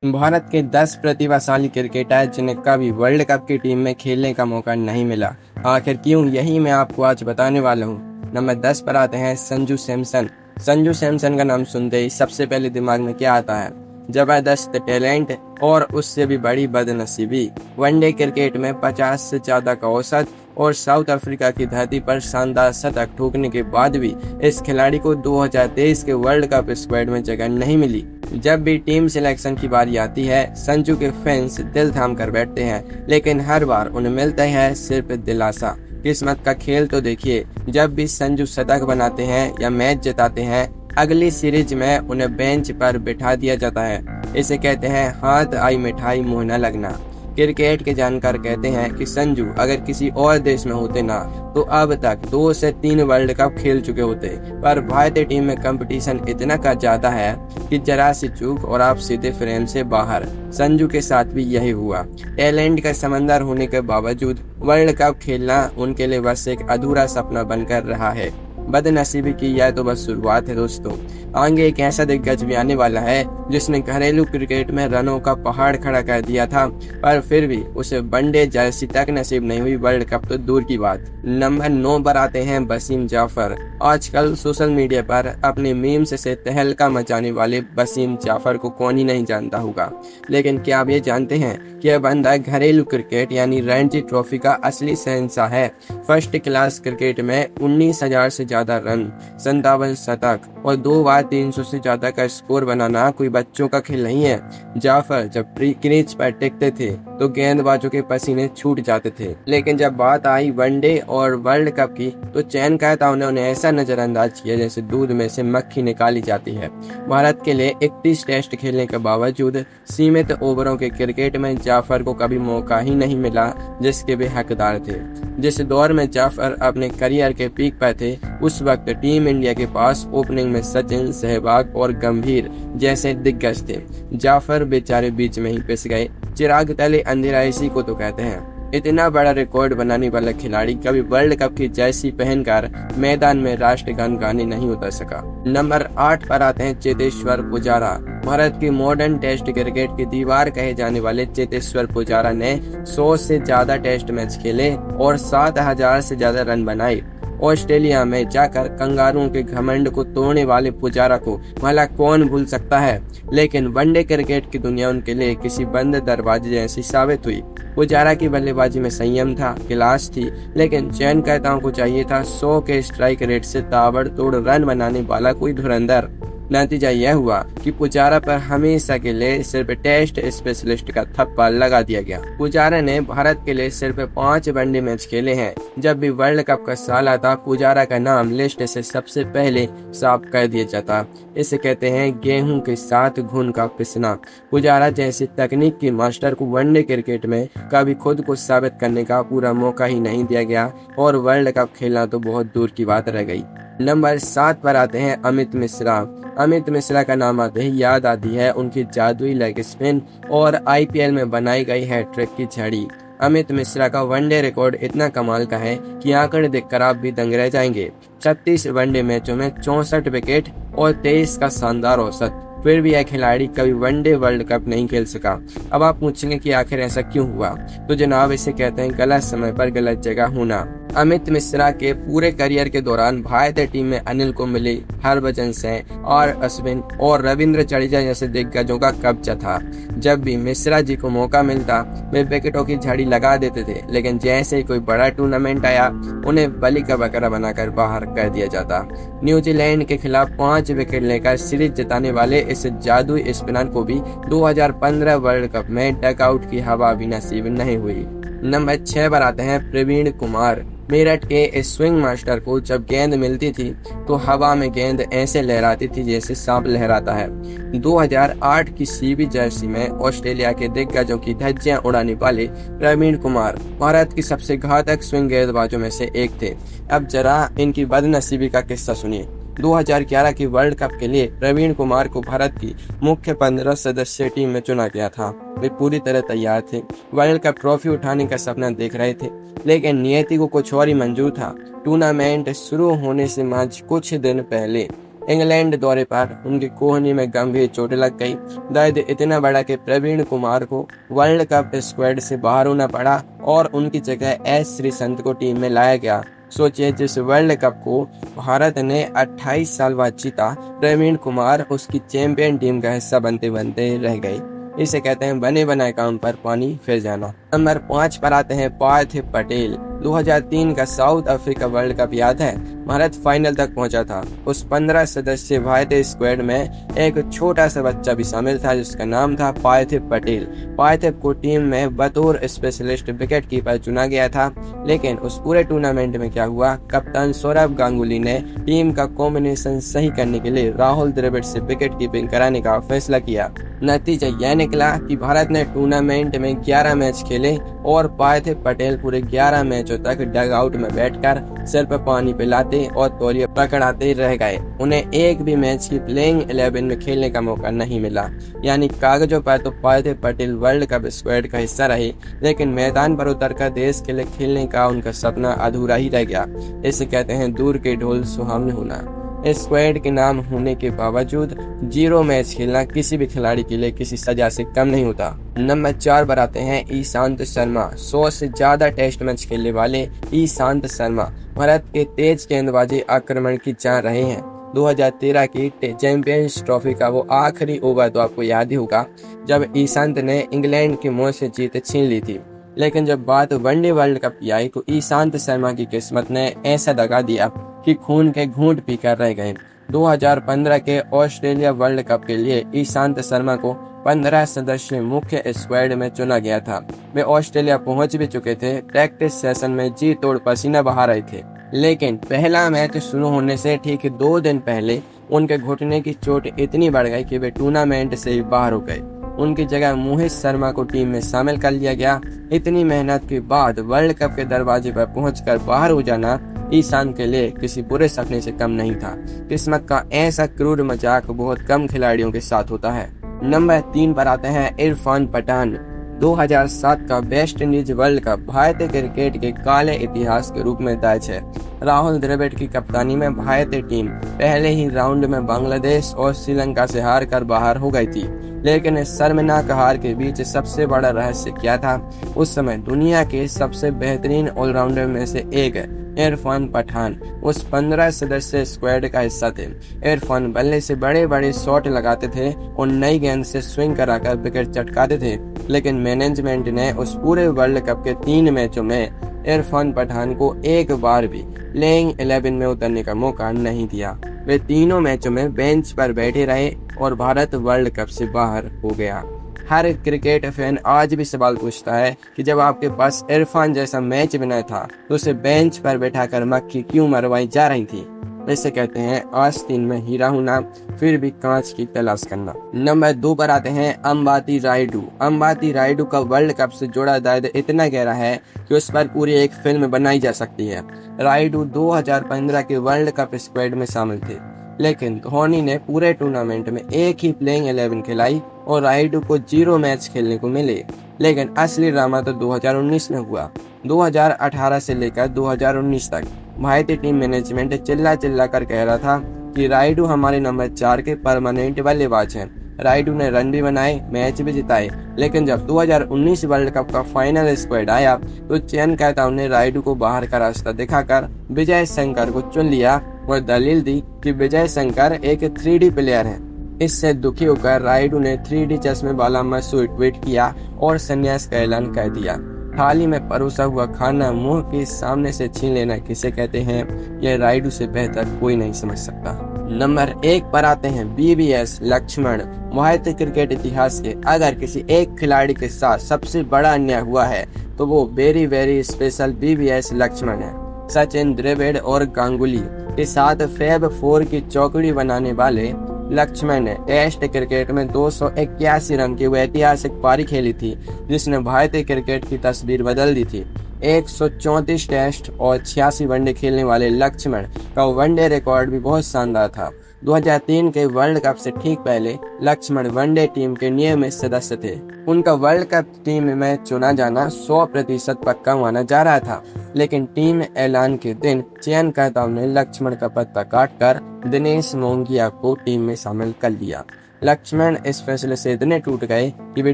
भारत के 10 प्रतिभाशाली क्रिकेटर जिन्हें कभी वर्ल्ड कप की टीम में खेलने का मौका नहीं मिला। आखिर क्यों, यही मैं आपको आज बताने वाला हूँ। नंबर 10 पर आते हैं संजू सैमसन। संजू सैमसन का नाम सुनते ही सबसे पहले दिमाग में क्या आता है? जबरदस्त टैलेंट और उससे भी बड़ी बदनसीबी। वनडे क्रिकेट में 50 से ज्यादा का औसत और साउथ अफ्रीका की धरती पर शानदार शतक ठोकने के बाद भी इस खिलाड़ी को 2023 के वर्ल्ड कप स्क्वाड में जगह नहीं मिली। जब भी टीम सिलेक्शन की बारी आती है, संजू के फैंस दिल थाम कर बैठते हैं, लेकिन हर बार उन्हें मिलता है सिर्फ दिलासा। किस्मत का खेल तो देखिए, जब भी संजू शतक बनाते हैं या मैच जिताते हैं, अगली सीरीज में उन्हें बेंच पर बिठा दिया जाता है। इसे कहते हैं हाथ आई मिठाई मुंह न लगना। क्रिकेट के जानकार कहते हैं कि संजू अगर किसी और देश में होते ना, तो अब तक 2 से 3 वर्ल्ड कप खेल चुके होते। पर भारतीय टीम में कंपटीशन इतना का ज्यादा है कि जरा सी चूक और आप सीधे फ्रेम से बाहर। संजू के साथ भी यही हुआ। टैलेंट का समंदर होने के बावजूद वर्ल्ड कप खेलना उनके लिए बस एक अधूरा सपना बनकर रहा है। बदनसीबी की यह तो बस शुरुआत है दोस्तों। आगे एक ऐसा दिग्गज भी आने वाला है जिसने घरेलू क्रिकेट में रनों का पहाड़ खड़ा कर दिया था, पर फिर भी उसे वनडे जर्सी तक नसीब नहीं हुई, वर्ल्ड कप तो दूर की बात। नंबर 9 पर आते हैं वसीम जाफर। आजकल सोशल मीडिया पर अपने मीम्स से तहलका मचाने वाले वसीम जाफर को कौन ही नहीं जानता होगा। लेकिन क्या आप ये जानते हैं कि यह बंदा घरेलू क्रिकेट यानी रणजी ट्रॉफी का असली शहंशाह है। फर्स्ट क्लास क्रिकेट में 19,000 से ज्यादा रन, 57 शतक और 2 बार 300 से ज्यादा का स्कोर बनाना कोई बच्चों का खेल नहीं है। जाफर जब क्रीज पर टिकते थे तो गेंदबाजों के पसीने छूट जाते थे, लेकिन जब बात आई वनडे और वर्ल्ड कप की तो चयन करता उन्हें ऐसा नजरअंदाज किया जैसे दूध में से मक्खी निकाली जाती है। भारत के लिए 31 टेस्ट खेलने के बावजूद सीमित ओवरों के क्रिकेट में जाफर को कभी मौका ही नहीं मिला जिसके वे हकदार थे। जिस दौर में जाफर अपने करियर के पीक पर थे, उस वक्त टीम इंडिया के पास ओपनिंग में सचिन, सहवाग और गंभीर जैसे दिग्गज थे। जाफर बेचारे बीच में ही पिस गए। चिराग तले अंधेरा इसी को तो कहते हैं। इतना बड़ा रिकॉर्ड बनाने वाला खिलाड़ी कभी वर्ल्ड कप की जर्सी पहनकर मैदान में राष्ट्रगान गाने नहीं उतर सका। नंबर 8 पर आते हैं चेतेश्वर पुजारा। भारत की मॉडर्न टेस्ट क्रिकेट की दीवार कहे जाने वाले चेतेश्वर पुजारा ने 100 से ज्यादा टेस्ट मैच खेले और 7,000 से ज्यादा रन बनाए। ऑस्ट्रेलिया में जाकर कंगारुओं के घमंड को तोड़ने वाले पुजारा को भला कौन भूल सकता है। लेकिन वनडे क्रिकेट की दुनिया उनके लिए किसी बंद दरवाजे जैसी साबित हुई। पुजारा की बल्लेबाजी में संयम था, क्लास थी, लेकिन चयनकर्ताओं को चाहिए था 100 के स्ट्राइक रेट से ताबड़तोड़ रन बनाने वाला कोई धुरंधर। नतीजा यह हुआ कि पुजारा पर हमेशा के लिए सिर्फ टेस्ट स्पेशलिस्ट का थप्पा लगा दिया गया। पुजारा ने भारत के लिए सिर्फ 5 वनडे मैच खेले हैं। जब भी वर्ल्ड कप का साल आता, पुजारा का नाम लिस्ट से सबसे पहले साफ कर दिया जाता। इसे कहते हैं गेहूं के साथ घुन का पिसना। पुजारा जैसे तकनीक की मास्टर को वनडे क्रिकेट में कभी खुद को साबित करने का पूरा मौका ही नहीं दिया गया और वर्ल्ड कप खेलना तो बहुत दूर की बात रह गई। नंबर 7 पर आते हैं अमित मिश्रा। अमित मिश्रा का नाम आते ही याद आती है उनकी जादुई लेग स्पिन और आईपीएल में बनाई गई हैट्रिक की झड़ी। अमित मिश्रा का वनडे रिकॉर्ड इतना कमाल का है कि आंकड़े देखकर आप भी दंग रह जाएंगे। 36 वनडे मैचों में 64 विकेट और 23 का शानदार औसत। फिर भी यह खिलाड़ी कभी वनडे वर्ल्ड कप नहीं खेल सका। अब आप पूछेंगे कि आखिर ऐसा क्यों हुआ, तो जनाब इसे कहते हैं गलत समय पर गलत जगह होना। अमित मिश्रा के पूरे करियर के दौरान भारतीय टीम में अनिल कुंबले, हरभजन सिंह और अश्विन और रविंद्र जडेजा जैसे दिग्गजों का कब्जा था। जब भी मिश्रा जी को मौका मिलता, वे विकेटों की झड़ी लगा देते थे, लेकिन जैसे ही कोई बड़ा टूर्नामेंट आया, उन्हें बलि का बकरा बनाकर बाहर कर दिया जाता। न्यूजीलैंड के खिलाफ 5 विकेट लेकर सीरीज जिताने वाले इस जादुई स्पिनर को भी 2015 वर्ल्ड कप में डकआउट की हवा भी नसीब नहीं हुई। नंबर 6 पर आते हैं प्रवीण कुमार। मेरठ के इस स्विंग मास्टर को जब गेंद मिलती थी तो हवा में गेंद ऐसे लहराती थी जैसे सांप लहराता है। 2008 की सीबी जर्सी में ऑस्ट्रेलिया के दिग्गजों की धज्जियां उड़ाने वाले प्रवीण कुमार भारत की सबसे घातक स्विंग गेंदबाजों में से एक थे। अब जरा इनकी बदनसीबी का किस्सा सुनिए। 2011 की वर्ल्ड कप के लिए प्रवीण कुमार को भारत की मुख्य 15 सदस्यीय टीम में चुना गया था। वे पूरी तरह तैयार थे, वर्ल्ड कप ट्रॉफी उठाने का सपना देख रहे थे, लेकिन नियति को कुछ और ही मंजूर था। टूर्नामेंट शुरू होने से महज कुछ दिन पहले इंग्लैंड दौरे पर उनकी कोहनी में गंभीर चोट लग गई। दर्द इतना बड़ा कि प्रवीण कुमार को वर्ल्ड कप स्क्वाड से बाहर होना पड़ा और उनकी जगह एस श्रीसंत को टीम में लाया गया। सोचिए, जिस वर्ल्ड कप को भारत ने 28 साल बाद जीता, प्रवीण कुमार उसकी चैंपियन टीम का हिस्सा बनते बनते रह गए। इसे कहते हैं बने बनाए काम पर पानी फिर जाना। नंबर 5 पर आते हैं पार्थिव पटेल। 2003 का साउथ अफ्रीका वर्ल्ड कप याद है? भारत फाइनल तक पहुंचा था। उस 15 सदस्य भारतीय स्क्वाड में एक छोटा सा बच्चा भी शामिल था जिसका नाम था पार्थिव पटेल। पार्थिव को टीम में बतौर स्पेशलिस्ट विकेट कीपर चुना गया था, लेकिन उस पूरे टूर्नामेंट में क्या हुआ, कप्तान सौरभ गांगुली ने टीम का कॉम्बिनेशन सही करने के लिए राहुल द्रविड़ से विकेट कीपिंग कराने का फैसला किया। नतीजा यह निकला कि भारत ने टूर्नामेंट में 11 मैच खेले और पार्थिव पटेल पूरे 11 मैचों तक डग आउट में बैठकर सिर पर पानी पिलाते और तौलिया पकड़ाते रह गए। उन्हें एक भी मैच की प्लेइंग 11 में खेलने का मौका नहीं मिला। यानी कागजों पर तो पार्थिव पटेल वर्ल्ड कप स्क्वाड का हिस्सा रहे, लेकिन मैदान पर उतरकर देश के लिए खेलने का उनका सपना अधूरा ही रह गया। इसे कहते हैं दूर के ढोल सुहावने होना। स्क्वाड के नाम होने के बावजूद 0 मैच खेलना किसी भी खिलाड़ी के लिए किसी सजा से कम नहीं होता। नंबर 4 पर आते हैं ईशांत शर्मा। 100 से ज्यादा टेस्ट मैच खेलने वाले ईशांत शर्मा भारत के तेज गेंदबाजी आक्रमण की जान रहे हैं। 2013 की चैंपियंस ट्रॉफी का वो आखिरी ओवर तो आपको याद ही होगा जब ईशांत ने इंग्लैंड की मुंह से जीत छीन ली थी। लेकिन जब बात वनडे वर्ल्ड कप की आई तो ईशांत शर्मा की किस्मत ने ऐसा दगा दिया कि खून के घूंट पीकर रह गए। 2015 के ऑस्ट्रेलिया वर्ल्ड कप के लिए ईशांत शर्मा को 15 सदस्य मुख्य स्क्वाड में चुना गया था। वे ऑस्ट्रेलिया पहुंच भी चुके थे। प्रैक्टिस सेशन में जी तोड़ पसीना बहा रहे थे, लेकिन पहला मैच शुरू होने से ठीक 2 दिन पहले उनके घुटने की चोट इतनी बढ़ गई कि वे टूर्नामेंट से ही बाहर हो गए। उनकी जगह मोहित शर्मा को टीम में शामिल कर लिया गया। इतनी मेहनत के बाद वर्ल्ड कप के दरवाजे पर पहुंचकर बाहर हो जाना ईशान के लिए किसी बुरे सपने से कम नहीं था। किस्मत का ऐसा क्रूर मजाक बहुत कम खिलाड़ियों के साथ होता है। नंबर 3 पर आते हैं इरफान पठान। 2007 का वेस्ट इंडीज वर्ल्ड कप भारतीय क्रिकेट के काले इतिहास के रूप में दर्ज है। राहुल द्रविड़ की कप्तानी में भारतीय टीम पहले ही राउंड में बांग्लादेश और श्रीलंका से हार कर बाहर हो गई थी। लेकिन इस शर्मनाक हार के बीच सबसे बड़ा रहस्य क्या था? उस समय दुनिया के सबसे बेहतरीन ऑलराउंडर में से एक इरफान पठान उस 15 सदस्य स्क्वाड का हिस्सा थे। इरफान बल्ले से बड़े बड़े शॉट लगाते थे और नई गेंद से स्विंग कराकर विकेट चटकाते थे, लेकिन मैनेजमेंट ने उस पूरे वर्ल्ड कप के 3 मैचों में इरफान पठान को एक बार भी प्लेइंग 11 में उतरने का मौका नहीं दिया। वे तीनों मैचों में बेंच पर बैठे रहे और भारत वर्ल्ड कप से बाहर हो गया। हर क्रिकेट फैन आज भी सवाल पूछता है कि जब आपके पास इरफान जैसा मैच विनर था तो उसे बेंच पर बैठाकर मक्खी क्यों मरवाई जा रही थी? इसे कहते हैं आस्तीन में हीरा होना, फिर भी कांच की तलाश करना। नंबर 2 पर आते हैं अंबाती रायडू। अंबाती रायडू का वर्ल्ड कप से जुड़ा दर्द इतना गहरा है कि उस पर पूरी एक फिल्म बनाई जा सकती है। रायडू 2015 के वर्ल्ड कप स्क्वाड में शामिल थे, लेकिन धोनी ने पूरे टूर्नामेंट में एक ही प्लेइंग 11 खिलाई और रायडू को 0 मैच खेलने को मिले। लेकिन असली ड्रामा तो 2019 में हुआ। 2018 से लेकर 2019 तक भारतीय टीम मैनेजमेंट चिल्ला चिल्ला कर कह रहा था कि रायडू हमारे नंबर 4 के परमानेंट बल्लेबाज हैं। रायडू ने रन भी बनाए, मैच भी जिताए, लेकिन जब 2019 वर्ल्ड कप का फाइनल स्क्वाड आया तो चयनकर्ताओं ने रायडू को बाहर का रास्ता दिखाकर विजय शंकर को चुन लिया और दलील दी कि विजय शंकर एक 3D प्लेयर है। इससे दुखी होकर रायडू ने 3D चश्मे वाला मशहूर ट्वीट किया और संन्यास का ऐलान कर दिया। थाली में परोसा हुआ खाना मुंह के सामने से छीन लेना किसे कहते हैं, यह रायडू से बेहतर कोई नहीं समझ सकता। नंबर 1 पर आते हैं BVS लक्ष्मण। भारतीय क्रिकेट इतिहास के अगर किसी एक खिलाड़ी के साथ सबसे बड़ा अन्याय हुआ है तो वो वेरी स्पेशल BVS लक्ष्मण है। सचिन, द्रविड़ और गांगुली के साथ फैब 4 की चौकड़ी बनाने वाले लक्ष्मण ने टेस्ट क्रिकेट में 281 रन की वो ऐतिहासिक पारी खेली थी जिसने भारतीय क्रिकेट की तस्वीर बदल दी थी। 134 टेस्ट और 86 वनडे खेलने वाले लक्ष्मण का वनडे रिकॉर्ड भी बहुत शानदार था। 2003 के वर्ल्ड कप से ठीक पहले लक्ष्मण वनडे टीम के नियमित सदस्य थे। उनका वर्ल्ड कप टीम में चुना जाना 100% पक्का माना जा रहा था, लेकिन टीम ऐलान के दिन चयनकर्ताओं ने लक्ष्मण का पत्ता काटकर दिनेश मोंगिया को टीम में शामिल कर लिया। लक्ष्मण इस फैसले से इतने टूट गए कि वे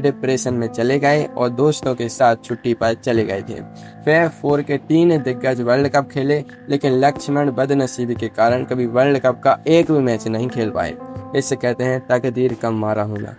डिप्रेशन में चले गए और दोस्तों के साथ छुट्टी पर चले गए थे। वे 4 के 3 दिग्गज वर्ल्ड कप खेले, लेकिन लक्ष्मण बदनसीबी के कारण कभी वर्ल्ड कप का एक भी मैच नहीं खेल पाए। इससे कहते हैं तकदीर का मारा होना।